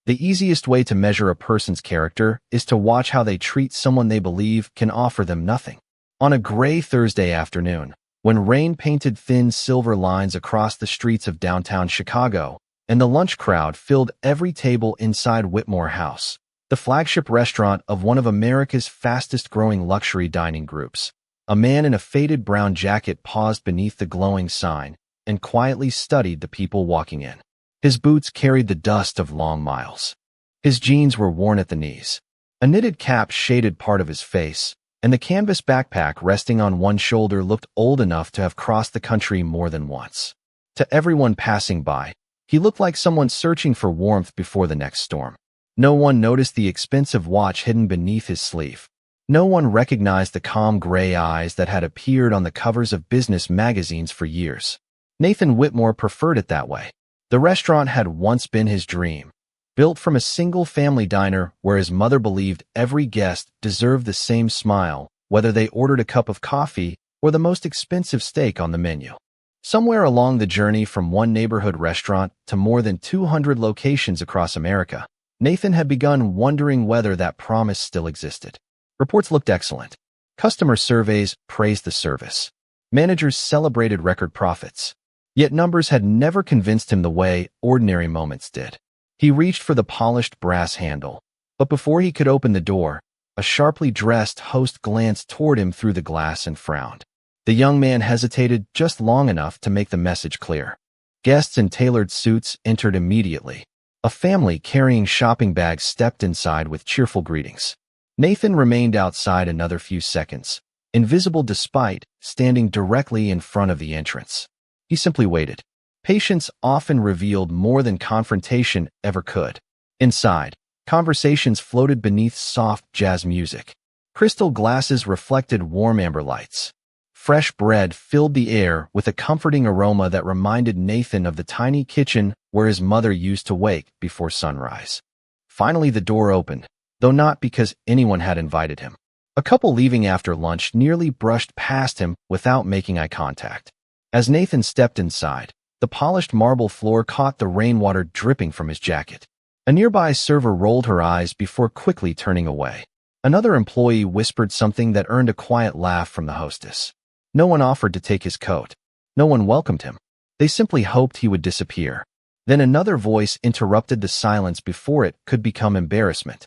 The easiest way to measure a person's character is to watch how they treat someone they believe can offer them nothing. On a gray Thursday afternoon, when rain painted thin silver lines across the streets of downtown Chicago, and the lunch crowd filled every table inside Whitmore House, the flagship restaurant of one of America's fastest-growing luxury dining groups, a man in a faded brown jacket paused beneath the glowing sign and quietly studied the people walking in. His boots carried the dust of long miles. His jeans were worn at the knees. A knitted cap shaded part of his face, and the canvas backpack resting on one shoulder looked old enough to have crossed the country more than once. To everyone passing by, he looked like someone searching for warmth before the next storm. No one noticed the expensive watch hidden beneath his sleeve. No one recognized the calm gray eyes that had appeared on the covers of business magazines for years. Nathan Whitmore preferred it that way. The restaurant had once been his dream, built from a single-family diner where his mother believed every guest deserved the same smile, whether they ordered a cup of coffee or the most expensive steak on the menu. Somewhere along the journey from one neighborhood restaurant to more than 200 locations across America, Nathan had begun wondering whether that promise still existed. Reports looked excellent. Customer surveys praised the service. Managers celebrated record profits. Yet numbers had never convinced him the way ordinary moments did. He reached for the polished brass handle, but before he could open the door, a sharply dressed host glanced toward him through the glass and frowned. The young man hesitated just long enough to make the message clear. Guests in tailored suits entered immediately. A family carrying shopping bags stepped inside with cheerful greetings. Nathan remained outside another few seconds, invisible despite standing directly in front of the entrance. He simply waited. Patience often revealed more than confrontation ever could. Inside, conversations floated beneath soft jazz music. Crystal glasses reflected warm amber lights. Fresh bread filled the air with a comforting aroma that reminded Nathan of the tiny kitchen where his mother used to wake before sunrise. Finally, the door opened, though not because anyone had invited him. A couple leaving after lunch nearly brushed past him without making eye contact. As Nathan stepped inside, the polished marble floor caught the rainwater dripping from his jacket. A nearby server rolled her eyes before quickly turning away. Another employee whispered something that earned a quiet laugh from the hostess. No one offered to take his coat. No one welcomed him. They simply hoped he would disappear. Then another voice interrupted the silence before it could become embarrassment.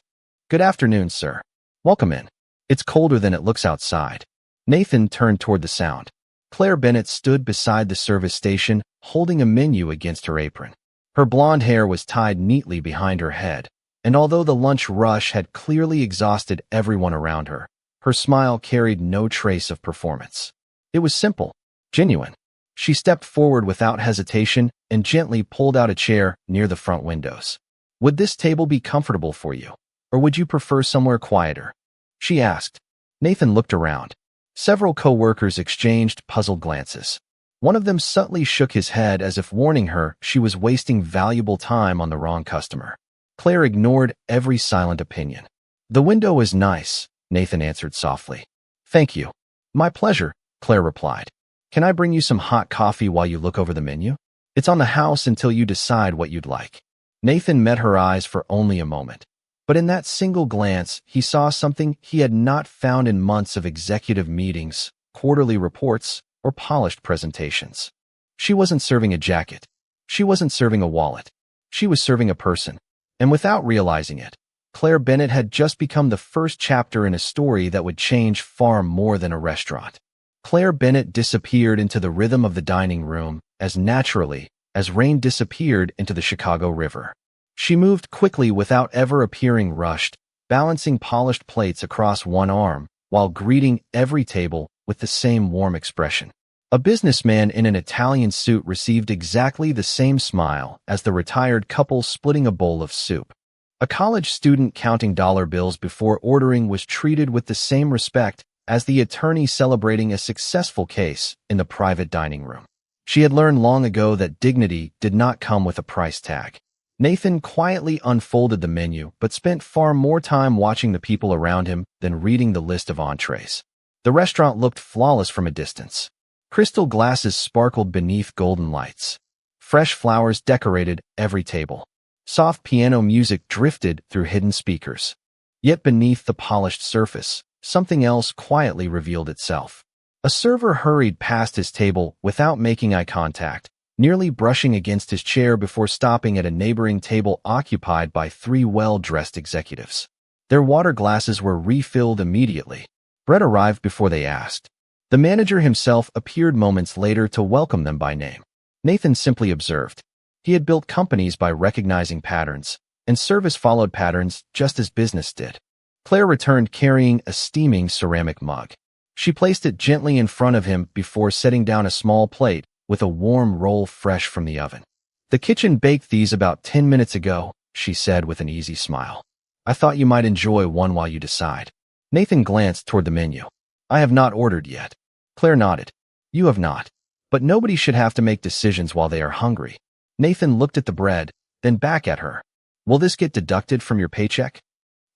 "Good afternoon, sir. Welcome in. It's colder than it looks outside." Nathan turned toward the sound. Claire Bennett stood beside the service station, holding a menu against her apron. Her blonde hair was tied neatly behind her head, and although the lunch rush had clearly exhausted everyone around her, her smile carried no trace of performance. It was simple, genuine. She stepped forward without hesitation and gently pulled out a chair near the front windows. "Would this table be comfortable for you, or would you prefer somewhere quieter?" she asked. Nathan looked around. Several co-workers exchanged puzzled glances. One of them subtly shook his head as if warning her she was wasting valuable time on the wrong customer. Claire ignored every silent opinion. "The window is nice," Nathan answered softly. "Thank you." "My pleasure," Claire replied. "Can I bring you some hot coffee while you look over the menu? It's on the house until you decide what you'd like." Nathan met her eyes for only a moment. But in that single glance, he saw something he had not found in months of executive meetings, quarterly reports, or polished presentations. She wasn't serving a jacket. She wasn't serving a wallet. She was serving a person. And without realizing it, Claire Bennett had just become the first chapter in a story that would change far more than a restaurant. Claire Bennett disappeared into the rhythm of the dining room as naturally as rain disappeared into the Chicago River. She moved quickly without ever appearing rushed, balancing polished plates across one arm while greeting every table with the same warm expression. A businessman in an Italian suit received exactly the same smile as the retired couple splitting a bowl of soup. A college student counting dollar bills before ordering was treated with the same respect as the attorney celebrating a successful case in the private dining room. She had learned long ago that dignity did not come with a price tag. Nathan quietly unfolded the menu, but spent far more time watching the people around him than reading the list of entrees. The restaurant looked flawless from a distance. Crystal glasses sparkled beneath golden lights. Fresh flowers decorated every table. Soft piano music drifted through hidden speakers. Yet beneath the polished surface, something else quietly revealed itself. A server hurried past his table without making eye contact, nearly brushing against his chair before stopping at a neighboring table occupied by three well-dressed executives. Their water glasses were refilled immediately. Bread arrived before they asked. The manager himself appeared moments later to welcome them by name. Nathan simply observed. He had built companies by recognizing patterns, and service followed patterns just as business did. Claire returned carrying a steaming ceramic mug. She placed it gently in front of him before setting down a small plate with a warm roll fresh from the oven. "The kitchen baked these about 10 minutes ago," she said with an easy smile. "I thought you might enjoy one while you decide." Nathan glanced toward the menu. "I have not ordered yet." Claire nodded. "You have not. But nobody should have to make decisions while they are hungry." Nathan looked at the bread, then back at her. "Will this get deducted from your paycheck?"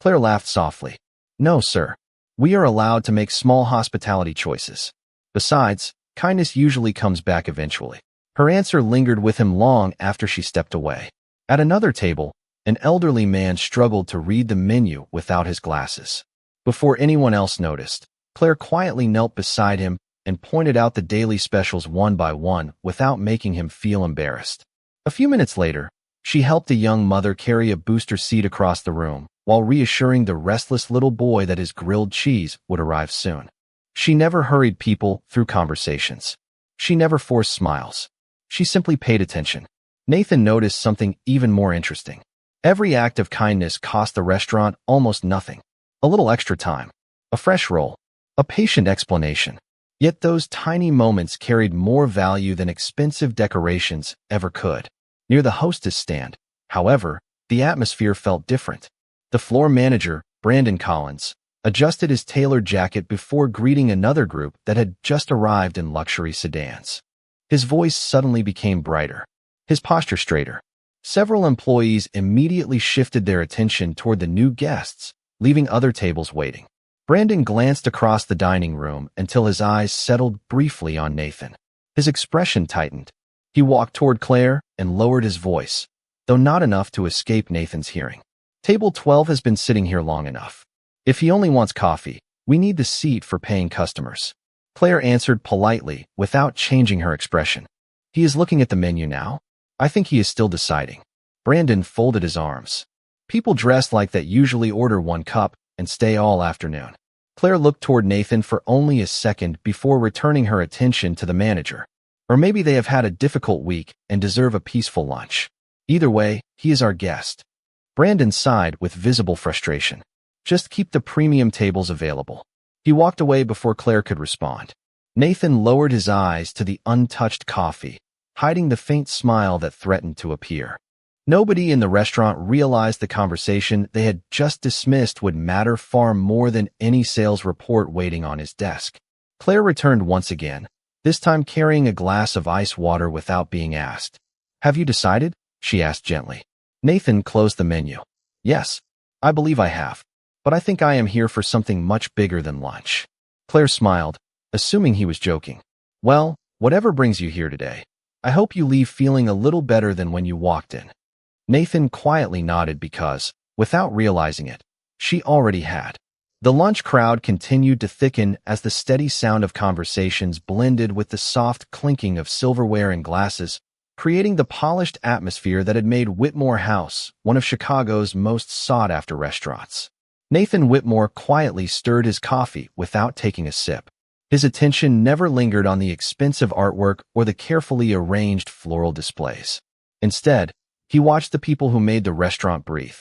Claire laughed softly. "No, sir. We are allowed to make small hospitality choices. Besides, kindness usually comes back eventually." Her answer lingered with him long after she stepped away. At another table, an elderly man struggled to read the menu without his glasses. Before anyone else noticed, Claire quietly knelt beside him and pointed out the daily specials one by one without making him feel embarrassed. A few minutes later, she helped a young mother carry a booster seat across the room, while reassuring the restless little boy that his grilled cheese would arrive soon. She never hurried people through conversations. She never forced smiles. She simply paid attention. Nathan noticed something even more interesting. Every act of kindness cost the restaurant almost nothing. A little extra time, a fresh roll, a patient explanation. Yet those tiny moments carried more value than expensive decorations ever could. Near the hostess stand, however, the atmosphere felt different. The floor manager, Brandon Collins, adjusted his tailored jacket before greeting another group that had just arrived in luxury sedans. His voice suddenly became brighter, his posture straighter. Several employees immediately shifted their attention toward the new guests, leaving other tables waiting. Brandon glanced across the dining room until his eyes settled briefly on Nathan. His expression tightened. He walked toward Claire and lowered his voice, though not enough to escape Nathan's hearing. "Table 12 has been sitting here long enough. If he only wants coffee, we need the seat for paying customers." Claire answered politely without changing her expression. "He is looking at the menu now. I think he is still deciding." Brandon folded his arms. "People dressed like that usually order one cup and stay all afternoon." Claire looked toward Nathan for only a second before returning her attention to the manager. Or maybe they have had a difficult week and deserve a peaceful lunch. Either way, he is our guest. Brandon sighed with visible frustration. "Just keep the premium tables available." He walked away before Claire could respond. Nathan lowered his eyes to the untouched coffee, hiding the faint smile that threatened to appear. Nobody in the restaurant realized the conversation they had just dismissed would matter far more than any sales report waiting on his desk. Claire returned once again, this time carrying a glass of ice water without being asked. "Have you decided?" she asked gently. Nathan closed the menu. "Yes, I believe I have. But I think I am here for something much bigger than lunch." Claire smiled, assuming he was joking. "Well, whatever brings you here today, I hope you leave feeling a little better than when you walked in." Nathan quietly nodded because, without realizing it, she already had. The lunch crowd continued to thicken as the steady sound of conversations blended with the soft clinking of silverware and glasses, creating the polished atmosphere that had made Whitmore House one of Chicago's most sought-after restaurants. Nathan Whitmore quietly stirred his coffee without taking a sip. His attention never lingered on the expensive artwork or the carefully arranged floral displays. Instead, he watched the people who made the restaurant breathe.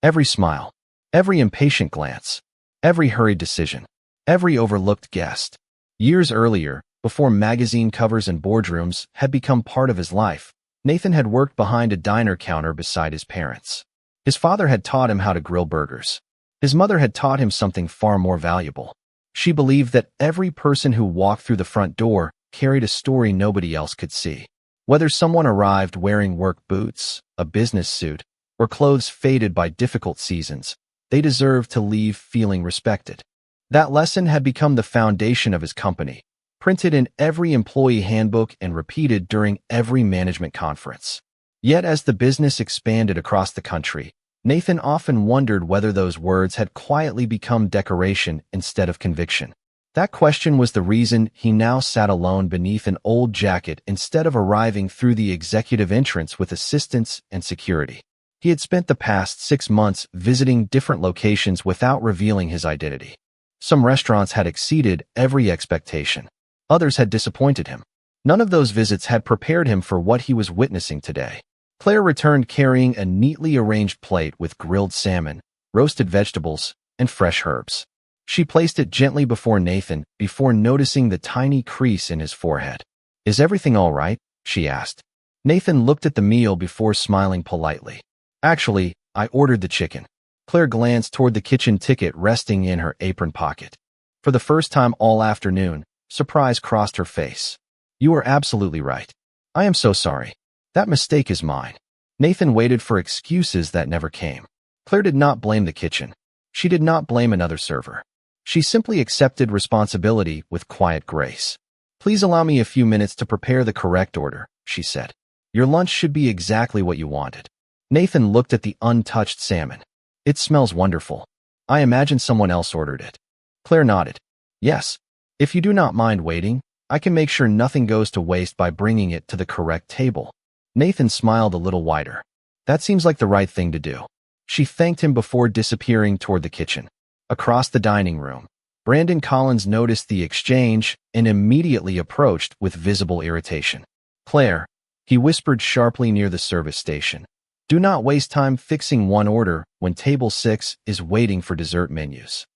Every smile, every impatient glance, every hurried decision, every overlooked guest. Years earlier, before magazine covers and boardrooms had become part of his life, Nathan had worked behind a diner counter beside his parents. His father had taught him how to grill burgers. His mother had taught him something far more valuable. She believed that every person who walked through the front door carried a story nobody else could see. Whether someone arrived wearing work boots, a business suit, or clothes faded by difficult seasons, they deserved to leave feeling respected. That lesson had become the foundation of his company, printed in every employee handbook and repeated during every management conference. Yet as the business expanded across the country, Nathan often wondered whether those words had quietly become decoration instead of conviction. That question was the reason he now sat alone beneath an old jacket instead of arriving through the executive entrance with assistants and security. He had spent the past 6 months visiting different locations without revealing his identity. Some restaurants had exceeded every expectation. Others had disappointed him. None of those visits had prepared him for what he was witnessing today. Claire returned carrying a neatly arranged plate with grilled salmon, roasted vegetables, and fresh herbs. She placed it gently before Nathan before noticing the tiny crease in his forehead. "Is everything all right?" she asked. Nathan looked at the meal before smiling politely. "Actually, I ordered the chicken." Claire glanced toward the kitchen ticket resting in her apron pocket. For the first time all afternoon, surprise crossed her face. "You are absolutely right. I am so sorry. That mistake is mine." Nathan waited for excuses that never came. Claire did not blame the kitchen. She did not blame another server. She simply accepted responsibility with quiet grace. "Please allow me a few minutes to prepare the correct order," she said. "Your lunch should be exactly what you wanted." Nathan looked at the untouched salmon. "It smells wonderful. I imagine someone else ordered it." Claire nodded. "Yes. If you do not mind waiting, I can make sure nothing goes to waste by bringing it to the correct table." Nathan smiled a little wider. "That seems like the right thing to do." She thanked him before disappearing toward the kitchen. Across the dining room, Brandon Collins noticed the exchange and immediately approached with visible irritation. "Claire," he whispered sharply near the service station, "do not waste time fixing one order when table 6 is waiting for dessert menus."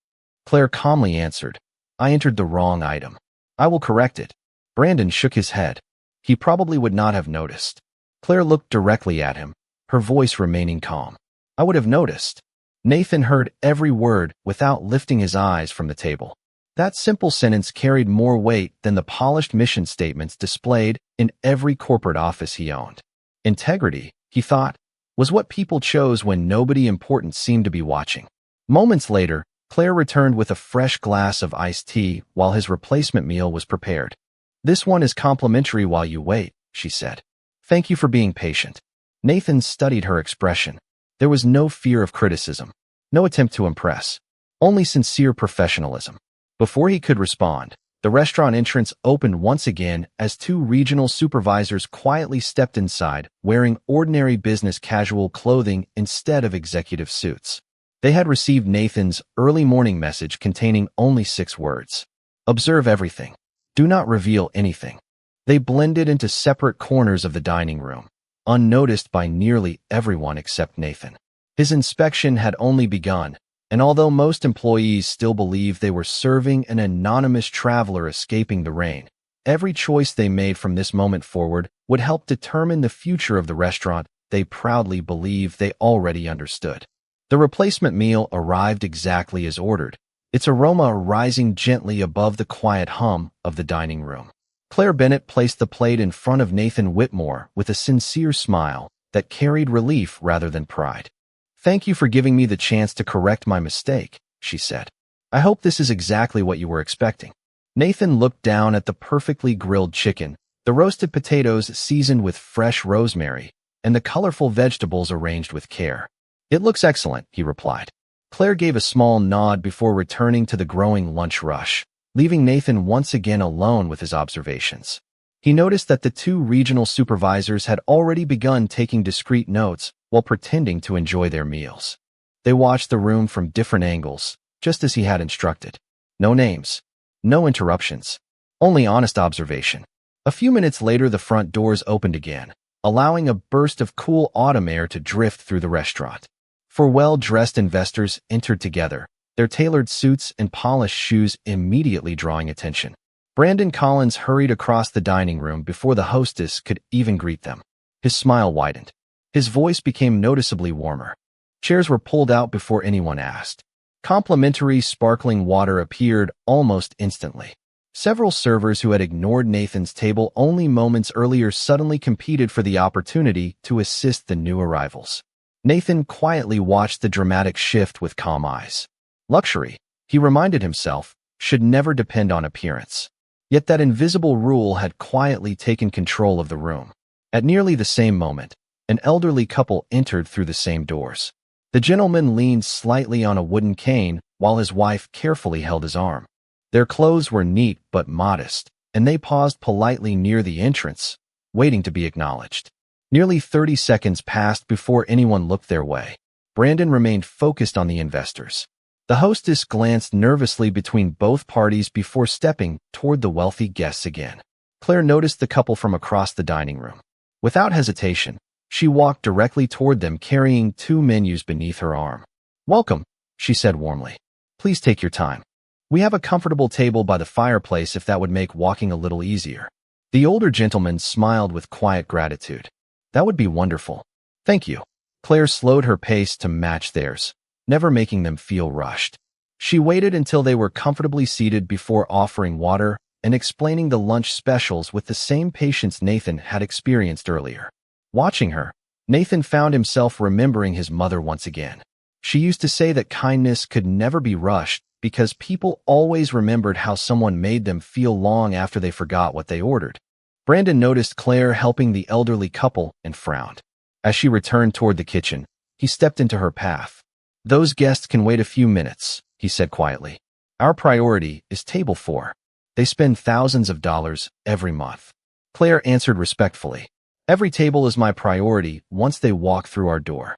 Claire calmly answered, "I entered the wrong item. I will correct it." Brandon shook his head. He probably would not have noticed. Claire looked directly at him, her voice remaining calm. "I would have noticed." Nathan heard every word without lifting his eyes from the table. That simple sentence carried more weight than the polished mission statements displayed in every corporate office he owned. Integrity, he thought, was what people chose when nobody important seemed to be watching. Moments later, Claire returned with a fresh glass of iced tea while his replacement meal was prepared. "This one is complimentary while you wait," she said. "Thank you for being patient." Nathan studied her expression. There was no fear of criticism, no attempt to impress, only sincere professionalism. Before he could respond, the restaurant entrance opened once again as 2 regional supervisors quietly stepped inside, wearing ordinary business casual clothing instead of executive suits. They had received Nathan's early morning message containing only 6 words. "Observe everything. Do not reveal anything." They blended into separate corners of the dining room, unnoticed by nearly everyone except Nathan. His inspection had only begun, and although most employees still believed they were serving an anonymous traveler escaping the rain, every choice they made from this moment forward would help determine the future of the restaurant they proudly believed they already understood. The replacement meal arrived exactly as ordered, its aroma rising gently above the quiet hum of the dining room. Claire Bennett placed the plate in front of Nathan Whitmore with a sincere smile that carried relief rather than pride. "Thank you for giving me the chance to correct my mistake," she said. "I hope this is exactly what you were expecting." Nathan looked down at the perfectly grilled chicken, the roasted potatoes seasoned with fresh rosemary, and the colorful vegetables arranged with care. "It looks excellent," he replied. Claire gave a small nod before returning to the growing lunch rush, leaving Nathan once again alone with his observations. He noticed that the 2 regional supervisors had already begun taking discreet notes while pretending to enjoy their meals. They watched the room from different angles, just as he had instructed. No names, no interruptions, only honest observation. A few minutes later, the front doors opened again, allowing a burst of cool autumn air to drift through the restaurant. 4 well-dressed investors entered together, their tailored suits and polished shoes immediately drawing attention. Brandon Collins hurried across the dining room before the hostess could even greet them. His smile widened. His voice became noticeably warmer. Chairs were pulled out before anyone asked. Complimentary sparkling water appeared almost instantly. Several servers who had ignored Nathan's table only moments earlier suddenly competed for the opportunity to assist the new arrivals. Nathan quietly watched the dramatic shift with calm eyes. Luxury, he reminded himself, should never depend on appearance. Yet that invisible rule had quietly taken control of the room. At nearly the same moment, An elderly couple entered through the same doors. The gentleman leaned slightly on a wooden cane while his wife carefully held his arm. Their clothes were neat but modest, and they paused politely near the entrance, waiting to be acknowledged. Nearly 30 seconds passed before anyone looked their way. Brandon remained focused on the investors. The hostess glanced nervously between both parties before stepping toward the wealthy guests again. Claire noticed the couple from across the dining room. Without hesitation, she walked directly toward them carrying 2 menus beneath her arm. "Welcome," she said warmly. "Please take your time. We have a comfortable table by the fireplace if that would make walking a little easier." The older gentleman smiled with quiet gratitude. "That would be wonderful. Thank you." Claire slowed her pace to match theirs, never making them feel rushed. She waited until they were comfortably seated before offering water and explaining the lunch specials with the same patience Nathan had experienced earlier. Watching her, Nathan found himself remembering his mother once again. She used to say that kindness could never be rushed because people always remembered how someone made them feel long after they forgot what they ordered. Brandon noticed Claire helping the elderly couple and frowned. As she returned toward the kitchen, he stepped into her path. "Those guests can wait a few minutes," he said quietly. "Our priority is table 4. They spend thousands of dollars every month." Claire answered respectfully. "Every table is my priority once they walk through our door."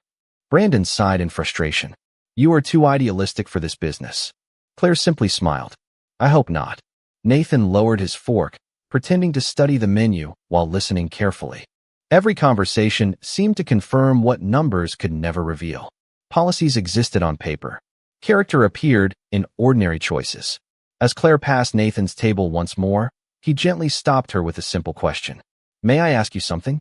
Brandon sighed in frustration. "You are too idealistic for this business." Claire simply smiled. "I hope not." Nathan lowered his fork, pretending to study the menu while listening carefully. Every conversation seemed to confirm what numbers could never reveal. Policies existed on paper. Character appeared in ordinary choices. As Claire passed Nathan's table once more, he gently stopped her with a simple question. "May I ask you something?"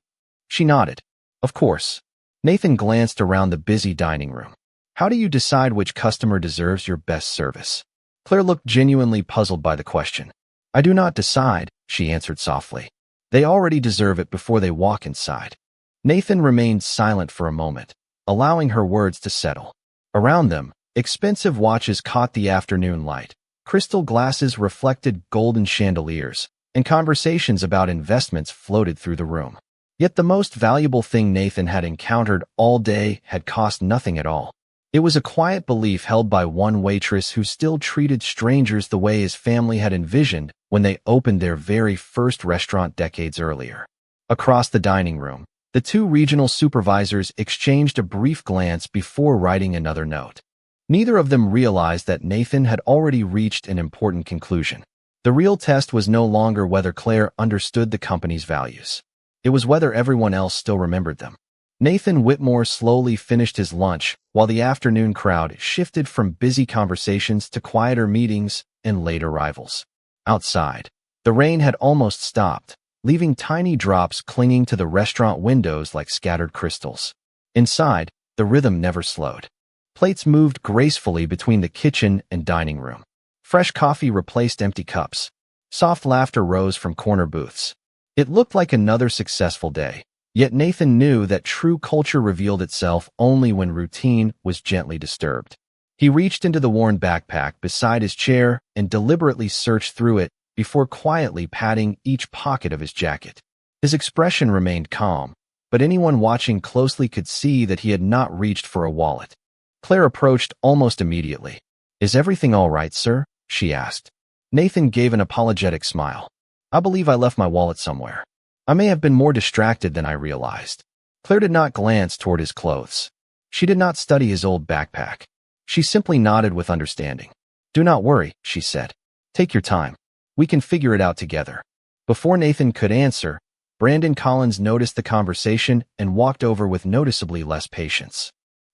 She nodded. "Of course." Nathan glanced around the busy dining room. "How do you decide which customer deserves your best service?" Claire looked genuinely puzzled by the question. "I do not decide," she answered softly. "They already deserve it before they walk inside." Nathan remained silent for a moment, allowing her words to settle. Around them, expensive watches caught the afternoon light. Crystal glasses reflected golden chandeliers, and conversations about investments floated through the room. Yet the most valuable thing Nathan had encountered all day had cost nothing at all. It was a quiet belief held by one waitress who still treated strangers the way his family had envisioned when they opened their very first restaurant decades earlier. Across the dining room, the 2 regional supervisors exchanged a brief glance before writing another note. Neither of them realized that Nathan had already reached an important conclusion. The real test was no longer whether Claire understood the company's values. It was whether everyone else still remembered them. Nathan Whitmore slowly finished his lunch while the afternoon crowd shifted from busy conversations to quieter meetings and late arrivals. Outside, the rain had almost stopped, leaving tiny drops clinging to the restaurant windows like scattered crystals. Inside, the rhythm never slowed. Plates moved gracefully between the kitchen and dining room. Fresh coffee replaced empty cups. Soft laughter rose from corner booths. It looked like another successful day. Yet Nathan knew that true culture revealed itself only when routine was gently disturbed. He reached into the worn backpack beside his chair and deliberately searched through it before quietly patting each pocket of his jacket. His expression remained calm, but anyone watching closely could see that he had not reached for a wallet. Claire approached almost immediately. "Is everything all right, sir?" she asked. Nathan gave an apologetic smile. "I believe I left my wallet somewhere. I may have been more distracted than I realized." Claire did not glance toward his clothes. She did not study his old backpack. She simply nodded with understanding. "Do not worry," she said. "Take your time. We can figure it out together." Before Nathan could answer, Brandon Collins noticed the conversation and walked over with noticeably less patience.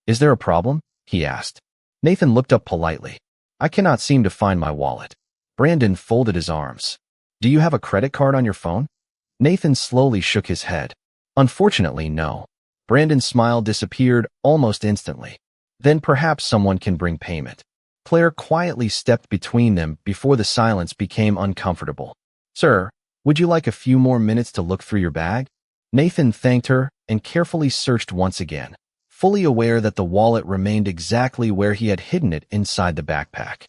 "Is there a problem?" he asked. Nathan looked up politely. "I cannot seem to find my wallet." Brandon folded his arms. "Do you have a credit card on your phone?" Nathan slowly shook his head. "Unfortunately, no." Brandon's smile disappeared almost instantly. "Then perhaps someone can bring payment." Claire quietly stepped between them before the silence became uncomfortable. "Sir, would you like a few more minutes to look through your bag?" Nathan thanked her and carefully searched once again, fully aware that the wallet remained exactly where he had hidden it inside the backpack.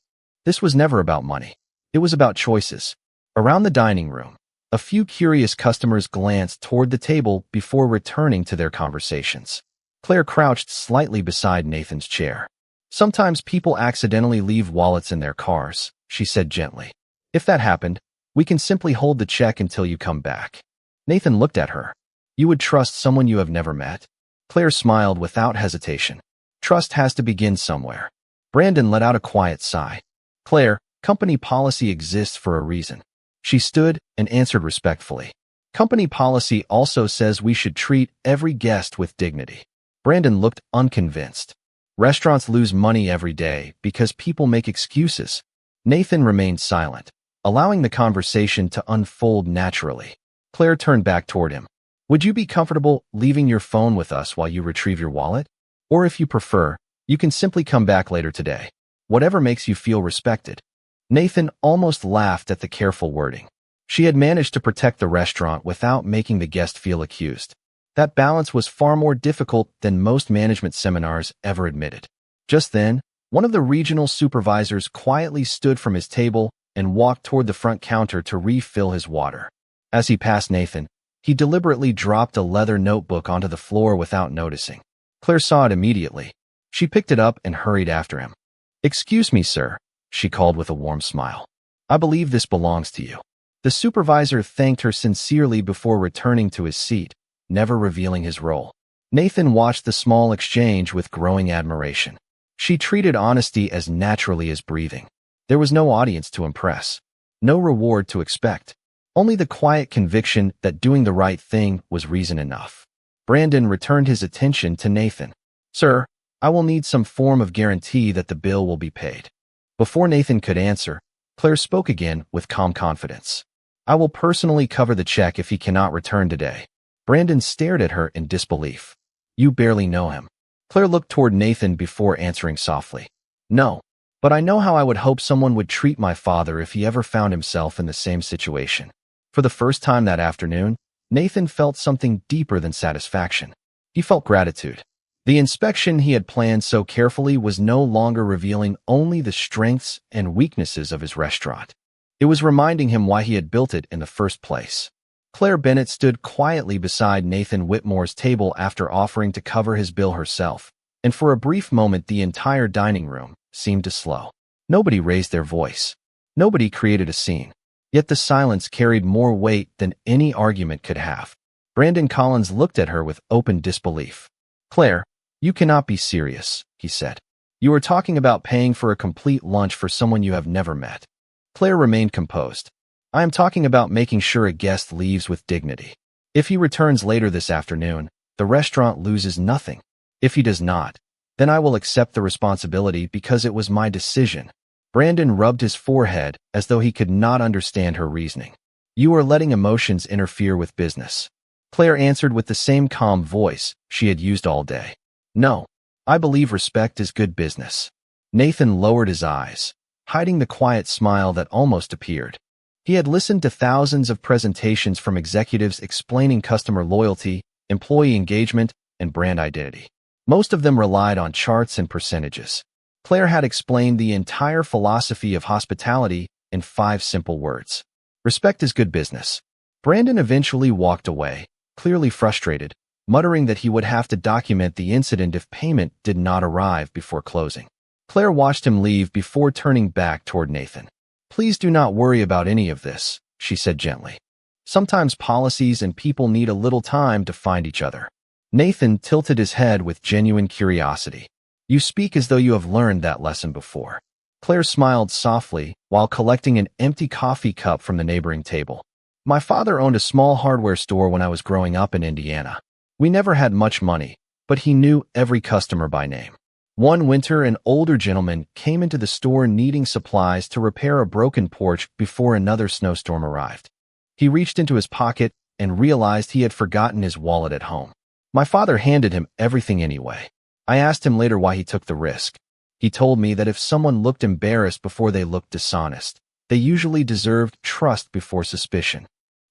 This was never about money. It was about choices. Around the dining room, A few curious customers glanced toward the table before returning to their conversations. Claire crouched slightly beside Nathan's chair. Sometimes people accidentally leave wallets in their cars, she said gently. If that happened, we can simply hold the check until you come back. Nathan looked at her. You would trust someone you have never met? Claire smiled without hesitation. Trust has to begin somewhere. Brandon let out a quiet sigh. Claire, company policy exists for a reason. She stood and answered respectfully. Company policy also says we should treat every guest with dignity. Brandon looked unconvinced. Restaurants lose money every day because people make excuses. Nathan remained silent, allowing the conversation to unfold naturally. Claire turned back toward him. Would you be comfortable leaving your phone with us while you retrieve your wallet? Or if you prefer, you can simply come back later today. Whatever makes you feel respected. Nathan almost laughed at the careful wording. She had managed to protect the restaurant without making the guest feel accused. That balance was far more difficult than most management seminars ever admitted. Just then, one of the regional supervisors quietly stood from his table and walked toward the front counter to refill his water. As he passed Nathan, he deliberately dropped a leather notebook onto the floor without noticing. Claire saw it immediately. She picked it up and hurried after him. Excuse me, sir, she called with a warm smile. I believe this belongs to you. The supervisor thanked her sincerely before returning to his seat, never revealing his role. Nathan watched the small exchange with growing admiration. She treated honesty as naturally as breathing. There was no audience to impress, no reward to expect, only the quiet conviction that doing the right thing was reason enough. Brandon returned his attention to Nathan. Sir, I will need some form of guarantee that the bill will be paid. Before Nathan could answer, Claire spoke again with calm confidence. I will personally cover the check if he cannot return today. Brandon stared at her in disbelief. You barely know him. Claire looked toward Nathan before answering softly. No, but I know how I would hope someone would treat my father if he ever found himself in the same situation. For the first time that afternoon, Nathan felt something deeper than satisfaction. He felt gratitude. The inspection he had planned so carefully was no longer revealing only the strengths and weaknesses of his restaurant. It was reminding him why he had built it in the first place. Claire Bennett stood quietly beside Nathan Whitmore's table after offering to cover his bill herself, and for a brief moment the entire dining room seemed to slow. Nobody raised their voice. Nobody created a scene. Yet the silence carried more weight than any argument could have. Brandon Collins looked at her with open disbelief. Claire, you cannot be serious, he said. You are talking about paying for a complete lunch for someone you have never met. Claire remained composed. I am talking about making sure a guest leaves with dignity. If he returns later this afternoon, the restaurant loses nothing. If he does not, then I will accept the responsibility because it was my decision. Brandon rubbed his forehead as though he could not understand her reasoning. You are letting emotions interfere with business. Claire answered with the same calm voice she had used all day. No, I believe respect is good business. Nathan lowered his eyes, hiding the quiet smile that almost appeared. He had listened to thousands of presentations from executives explaining customer loyalty, employee engagement, and brand identity. Most of them relied on charts and percentages. Claire had explained the entire philosophy of hospitality in 5 simple words. Respect is good business. Brandon eventually walked away, clearly frustrated, muttering that he would have to document the incident if payment did not arrive before closing. Claire watched him leave before turning back toward Nathan. Please do not worry about any of this, she said gently. Sometimes policies and people need a little time to find each other. Nathan tilted his head with genuine curiosity. You speak as though you have learned that lesson before. Claire smiled softly while collecting an empty coffee cup from the neighboring table. My father owned a small hardware store when I was growing up in Indiana. We never had much money, but he knew every customer by name. One winter, an older gentleman came into the store needing supplies to repair a broken porch before another snowstorm arrived. He reached into his pocket and realized he had forgotten his wallet at home. My father handed him everything anyway. I asked him later why he took the risk. He told me that if someone looked embarrassed before they looked dishonest, they usually deserved trust before suspicion.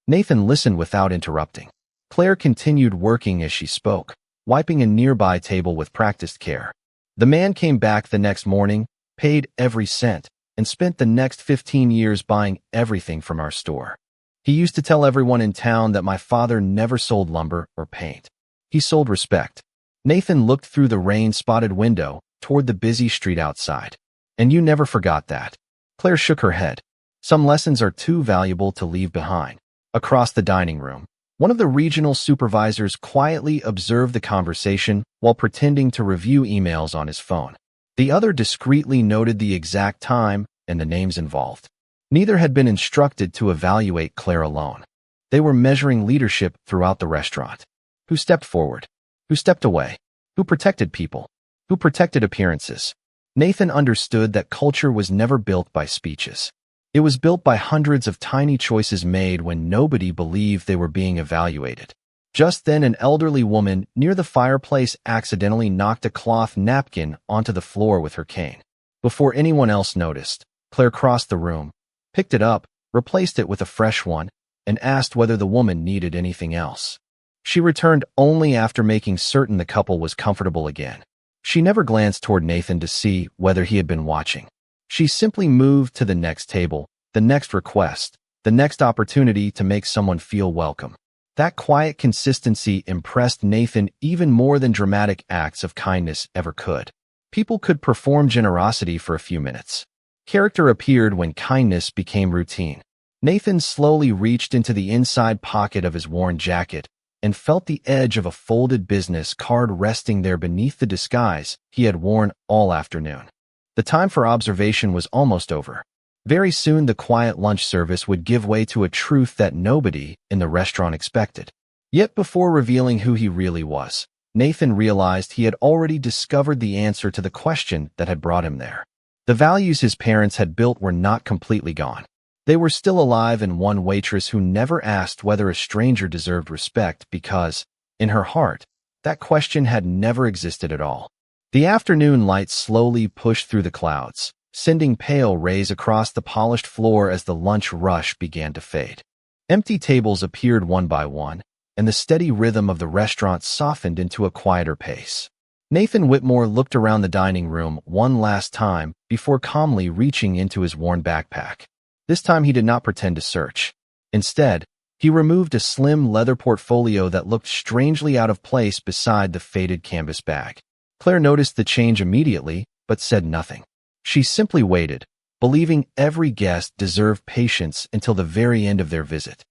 Nathan listened without interrupting. Claire continued working as she spoke, wiping a nearby table with practiced care. The man came back the next morning, paid every cent, and spent the next 15 years buying everything from our store. He used to tell everyone in town that my father never sold lumber or paint. He sold respect. Nathan looked through the rain-spotted window toward the busy street outside. And you never forgot that. Claire shook her head. Some lessons are too valuable to leave behind. Across the dining room, one of the regional supervisors quietly observed the conversation while pretending to review emails on his phone. The other discreetly noted the exact time and the names involved. Neither had been instructed to evaluate Claire alone. They were measuring leadership throughout the restaurant. Who stepped forward? Who stepped away? Who protected people? Who protected appearances? Nathan understood that culture was never built by speeches. It was built by hundreds of tiny choices made when nobody believed they were being evaluated. Just then, an elderly woman near the fireplace accidentally knocked a cloth napkin onto the floor with her cane. Before anyone else noticed, Claire crossed the room, picked it up, replaced it with a fresh one, and asked whether the woman needed anything else. She returned only after making certain the couple was comfortable again. She never glanced toward Nathan to see whether he had been watching. She simply moved to the next table, the next request, the next opportunity to make someone feel welcome. That quiet consistency impressed Nathan even more than dramatic acts of kindness ever could. People could perform generosity for a few minutes. Character appeared when kindness became routine. Nathan slowly reached into the inside pocket of his worn jacket and felt the edge of a folded business card resting there beneath the disguise he had worn all afternoon. The time for observation was almost over. Very soon the quiet lunch service would give way to a truth that nobody in the restaurant expected. Yet before revealing who he really was, Nathan realized he had already discovered the answer to the question that had brought him there. The values his parents had built were not completely gone. They were still alive in one waitress who never asked whether a stranger deserved respect because, in her heart, that question had never existed at all. The afternoon light slowly pushed through the clouds, sending pale rays across the polished floor as the lunch rush began to fade. Empty tables appeared one by one, and the steady rhythm of the restaurant softened into a quieter pace. Nathan Whitmore looked around the dining room one last time before calmly reaching into his worn backpack. This time he did not pretend to search. Instead, he removed a slim leather portfolio that looked strangely out of place beside the faded canvas bag. Claire noticed the change immediately, but said nothing. She simply waited, believing every guest deserved patience until the very end of their visit.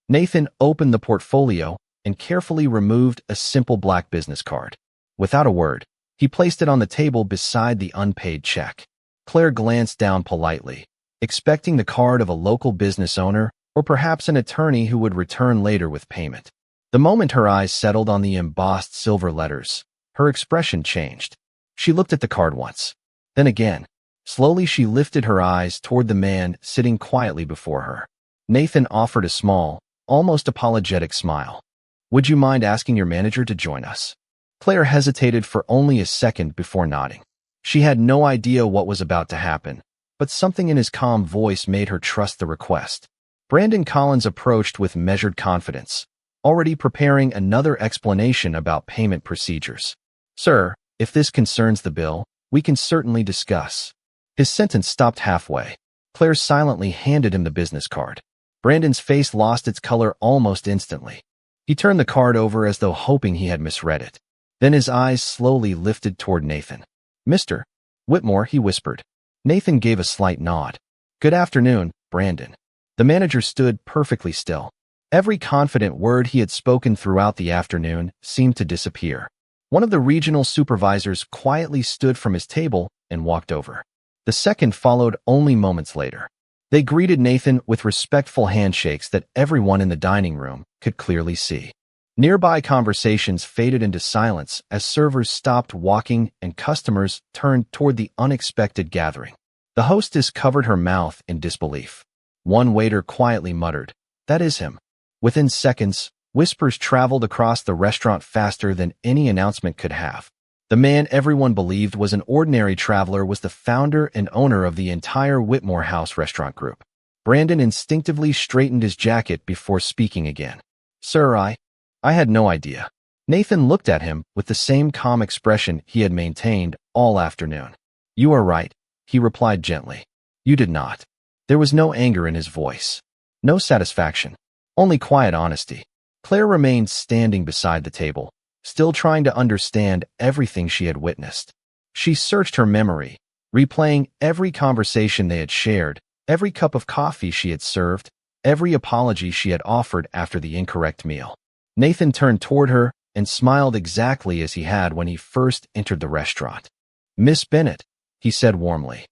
Nathan opened the portfolio and carefully removed a simple black business card. Without a word, he placed it on the table beside the unpaid check. Claire glanced down politely, expecting the card of a local business owner or perhaps an attorney who would return later with payment. The moment her eyes settled on the embossed silver letters, her expression changed. She looked at the card once, then again. Slowly she lifted her eyes toward the man sitting quietly before her. Nathan offered a small, almost apologetic smile. "Would you mind asking your manager to join us?" Claire hesitated for only a second before nodding. She had no idea what was about to happen, but something in his calm voice made her trust the request. Brandon Collins approached with measured confidence, already preparing another explanation about payment procedures. "Sir, if this concerns the bill, we can certainly discuss." His sentence stopped halfway. Claire silently handed him the business card. Brandon's face lost its color almost instantly. He turned the card over as though hoping he had misread it. Then his eyes slowly lifted toward Nathan. "Mr. Whitmore," he whispered. Nathan gave a slight nod. "Good afternoon, Brandon." The manager stood perfectly still. Every confident word he had spoken throughout the afternoon seemed to disappear. One of the regional supervisors quietly stood from his table and walked over. The second followed only moments later. They greeted Nathan with respectful handshakes that everyone in the dining room could clearly see. Nearby conversations faded into silence as servers stopped walking and customers turned toward the unexpected gathering. The hostess covered her mouth in disbelief. One waiter quietly muttered, "That is him." Within seconds, whispers traveled across the restaurant faster than any announcement could have. The man everyone believed was an ordinary traveler was the founder and owner of the entire Whitmore House restaurant group. Brandon instinctively straightened his jacket before speaking again. "Sir, I had no idea." Nathan looked at him with the same calm expression he had maintained all afternoon. "You are right," he replied gently. "You did not." There was no anger in his voice. No satisfaction. Only quiet honesty. Claire remained standing beside the table, still trying to understand everything she had witnessed. She searched her memory, replaying every conversation they had shared, every cup of coffee she had served, every apology she had offered after the incorrect meal. Nathan turned toward her and smiled exactly as he had when he first entered the restaurant. "Miss Bennett," he said warmly,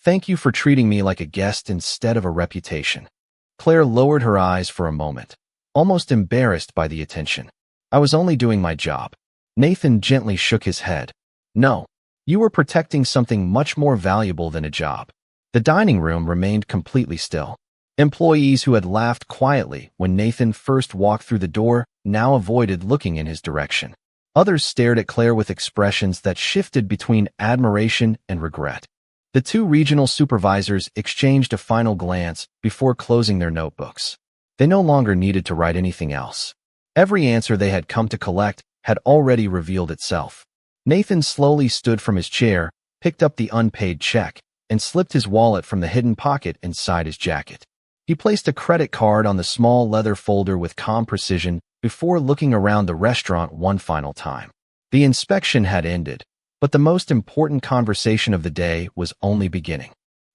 "thank you for treating me like a guest instead of a reputation." Claire lowered her eyes for a moment, almost embarrassed by the attention. "I was only doing my job." Nathan gently shook his head. "No, you were protecting something much more valuable than a job." The dining room remained completely still. Employees who had laughed quietly when Nathan first walked through the door now avoided looking in his direction. Others stared at Claire with expressions that shifted between admiration and regret. The two regional supervisors exchanged a final glance before closing their notebooks. They no longer needed to write anything else. Every answer they had come to collect had already revealed itself. Nathan slowly stood from his chair, picked up the unpaid check, and slipped his wallet from the hidden pocket inside his jacket. He placed a credit card on the small leather folder with calm precision before looking around the restaurant one final time. The inspection had ended, but the most important conversation of the day was only beginning.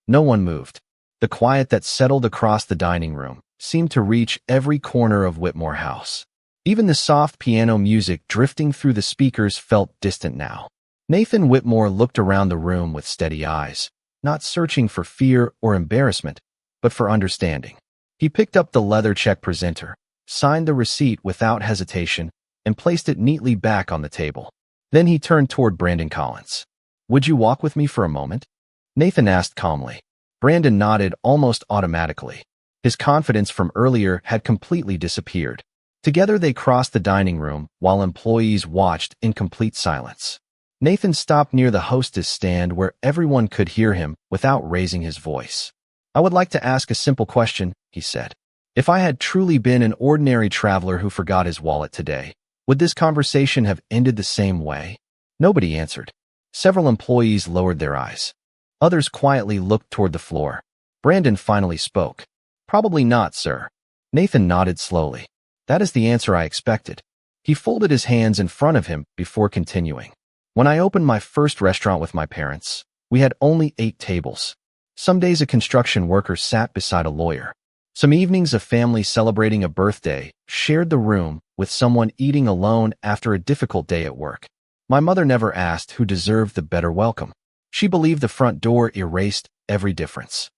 No one moved. The quiet that settled across the dining room seemed to reach every corner of Whitmore House. Even the soft piano music drifting through the speakers felt distant now. Nathan Whitmore looked around the room with steady eyes, not searching for fear or embarrassment, but for understanding. He picked up the leather check presenter, signed the receipt without hesitation, and placed it neatly back on the table. Then he turned toward Brandon Collins. "Would you walk with me for a moment?" Nathan asked calmly. Brandon nodded almost automatically. His confidence from earlier had completely disappeared. Together they crossed the dining room while employees watched in complete silence. Nathan stopped near the hostess stand where everyone could hear him without raising his voice. "I would like to ask a simple question," he said. "If I had truly been an ordinary traveler who forgot his wallet today, would this conversation have ended the same way?" Nobody answered. Several employees lowered their eyes. Others quietly looked toward the floor. Brandon finally spoke. "Probably not, sir." Nathan nodded slowly. "That is the answer I expected." He folded his hands in front of him before continuing. "When I opened my first restaurant with my parents, we had only 8 tables. Some days a construction worker sat beside a lawyer. Some evenings a family celebrating a birthday shared the room with someone eating alone after a difficult day at work. My mother never asked who deserved the better welcome. She believed the front door erased every difference."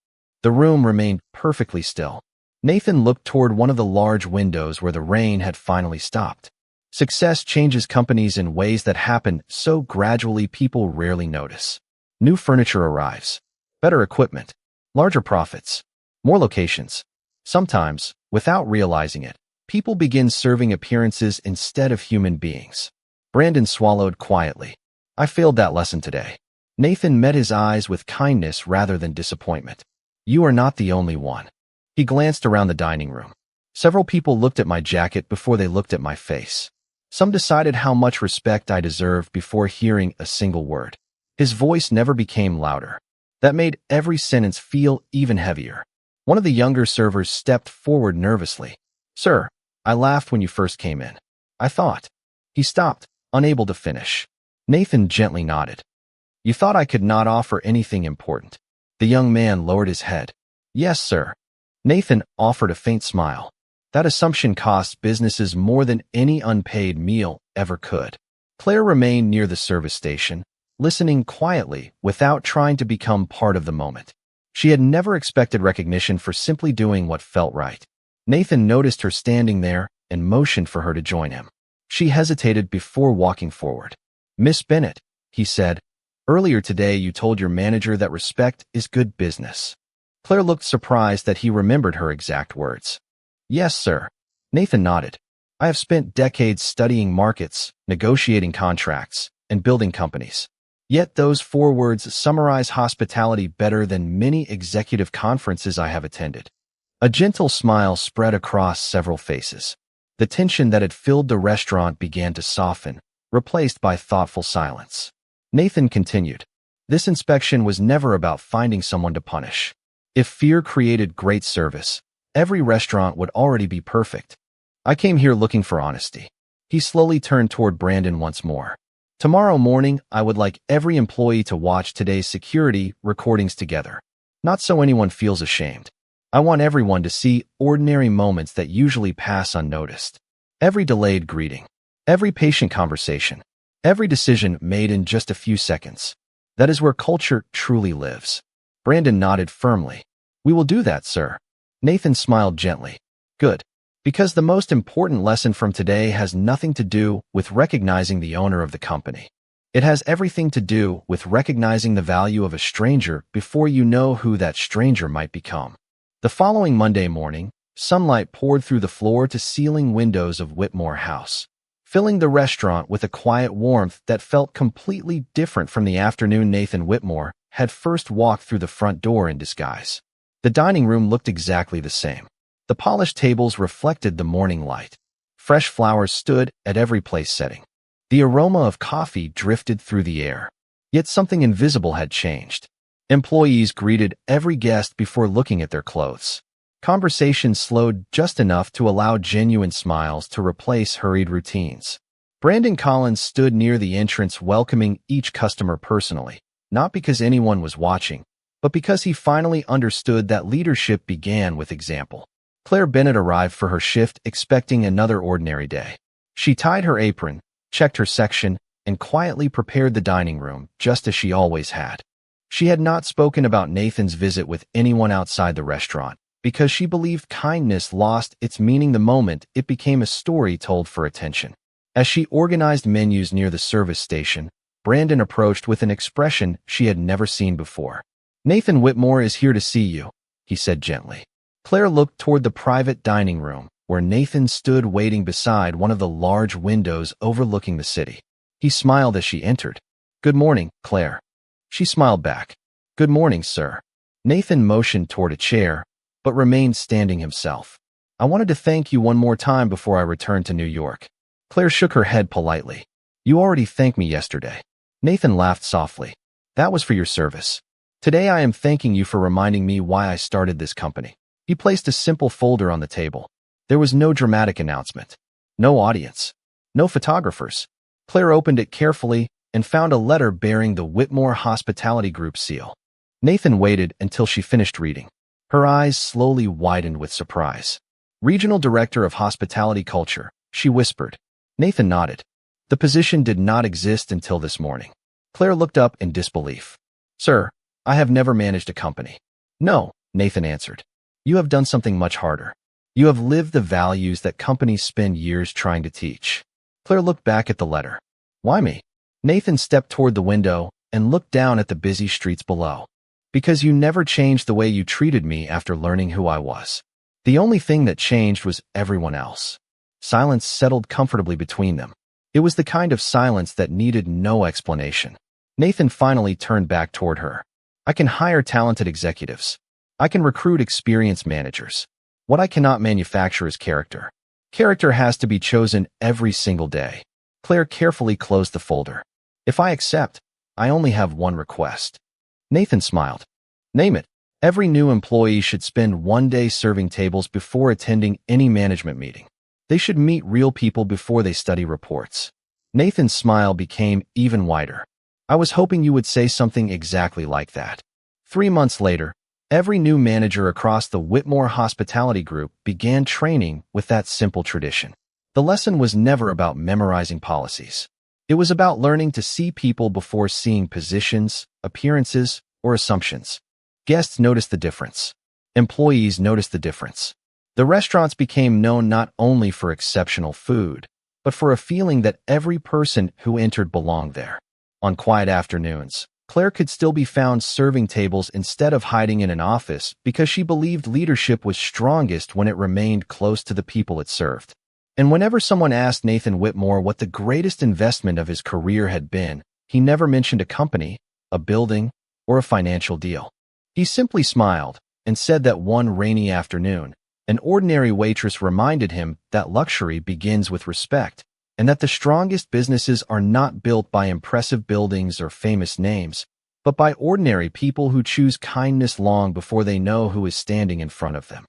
The room remained perfectly still. Nathan looked toward one of the large windows where the rain had finally stopped. Success changes companies in ways that happen so gradually people rarely notice. New furniture arrives. Better equipment, larger profits, more locations. Sometimes, without realizing it, people begin serving appearances instead of human beings. Brandon swallowed quietly. "I failed that lesson today." Nathan met his eyes with kindness rather than disappointment. "You are not the only one." He glanced around the dining room. "Several people looked at my jacket before they looked at my face. Some decided how much respect I deserved before hearing a single word." His voice never became louder. That made every sentence feel even heavier. One of the younger servers stepped forward nervously. "Sir, I laughed when you first came in. I thought." He stopped, unable to finish. Nathan gently nodded. "You thought I could not offer anything important." The young man lowered his head. "Yes, sir." Nathan offered a faint smile. That assumption costs businesses more than any unpaid meal ever could. Claire remained near the service station, listening quietly without trying to become part of the moment. She had never expected recognition for simply doing what felt right. Nathan noticed her standing there and motioned for her to join him. She hesitated before walking forward. "Miss Bennett," he said, "earlier today you told your manager that respect is good business." Claire looked surprised that he remembered her exact words. "Yes, sir." Nathan nodded. "I have spent decades studying markets, negotiating contracts, and building companies. Yet those 4 words summarize hospitality better than many executive conferences I have attended." A gentle smile spread across several faces. The tension that had filled the restaurant began to soften, replaced by thoughtful silence. Nathan continued. "This inspection was never about finding someone to punish. If fear created great service, every restaurant would already be perfect. I came here looking for honesty. He slowly turned toward Brandon once more. Tomorrow morning, I would like every employee to watch today's security recordings together. Not so anyone feels ashamed. I want everyone to see ordinary moments that usually pass unnoticed. Every delayed greeting. Every patient conversation. Every decision made in just a few seconds. That is where culture truly lives. Brandon nodded firmly. We will do that, sir. Nathan smiled gently. Good. Because the most important lesson from today has nothing to do with recognizing the owner of the company. It has everything to do with recognizing the value of a stranger before you know who that stranger might become. The following Monday morning, sunlight poured through the floor-to-ceiling windows of Whitmore House, filling the restaurant with a quiet warmth that felt completely different from the afternoon Nathan Whitmore had first walked through the front door in disguise. The dining room looked exactly the same. The polished tables reflected the morning light. Fresh flowers stood at every place setting. The aroma of coffee drifted through the air. Yet something invisible had changed. Employees greeted every guest before looking at their clothes. Conversation slowed just enough to allow genuine smiles to replace hurried routines. Brandon Collins stood near the entrance welcoming each customer personally, not because anyone was watching, but because he finally understood that leadership began with example. Claire Bennett arrived for her shift expecting another ordinary day. She tied her apron, checked her section, and quietly prepared the dining room, just as she always had. She had not spoken about Nathan's visit with anyone outside the restaurant, because she believed kindness lost its meaning the moment it became a story told for attention. As she organized menus near the service station, Brandon approached with an expression she had never seen before. Nathan Whitmore is here to see you, he said gently. Claire looked toward the private dining room, where Nathan stood waiting beside one of the large windows overlooking the city. He smiled as she entered. Good morning, Claire. She smiled back. Good morning, sir. Nathan motioned toward a chair, but remained standing himself. I wanted to thank you one more time before I returned to New York. Claire shook her head politely. You already thanked me yesterday. Nathan laughed softly. That was for your service. Today I am thanking you for reminding me why I started this company. He placed a simple folder on the table. There was no dramatic announcement. No audience. No photographers. Claire opened it carefully and found a letter bearing the Whitmore Hospitality Group seal. Nathan waited until she finished reading. Her eyes slowly widened with surprise. Regional Director of Hospitality Culture, she whispered. Nathan nodded. The position did not exist until this morning. Claire looked up in disbelief. Sir, I have never managed a company. No, Nathan answered. You have done something much harder. You have lived the values that companies spend years trying to teach. Claire looked back at the letter. Why me? Nathan stepped toward the window and looked down at the busy streets below. Because you never changed the way you treated me after learning who I was. The only thing that changed was everyone else. Silence settled comfortably between them. It was the kind of silence that needed no explanation. Nathan finally turned back toward her. I can hire talented executives. I can recruit experienced managers. What I cannot manufacture is character. Character has to be chosen every single day. Claire carefully closed the folder. If I accept, I only have one request. Nathan smiled. Name it. Every new employee should spend one day serving tables before attending any management meeting. They should meet real people before they study reports. Nathan's smile became even wider. I was hoping you would say something exactly like that. 3 months later, every new manager across the Whitmore Hospitality Group began training with that simple tradition. The lesson was never about memorizing policies. It was about learning to see people before seeing positions, appearances, or assumptions. Guests noticed the difference. Employees noticed the difference. The restaurants became known not only for exceptional food, but for a feeling that every person who entered belonged there. On quiet afternoons, Claire could still be found serving tables instead of hiding in an office because she believed leadership was strongest when it remained close to the people it served. And whenever someone asked Nathan Whitmore what the greatest investment of his career had been, he never mentioned a company, a building, or a financial deal. He simply smiled and said that one rainy afternoon, an ordinary waitress reminded him that luxury begins with respect, and that the strongest businesses are not built by impressive buildings or famous names, but by ordinary people who choose kindness long before they know who is standing in front of them.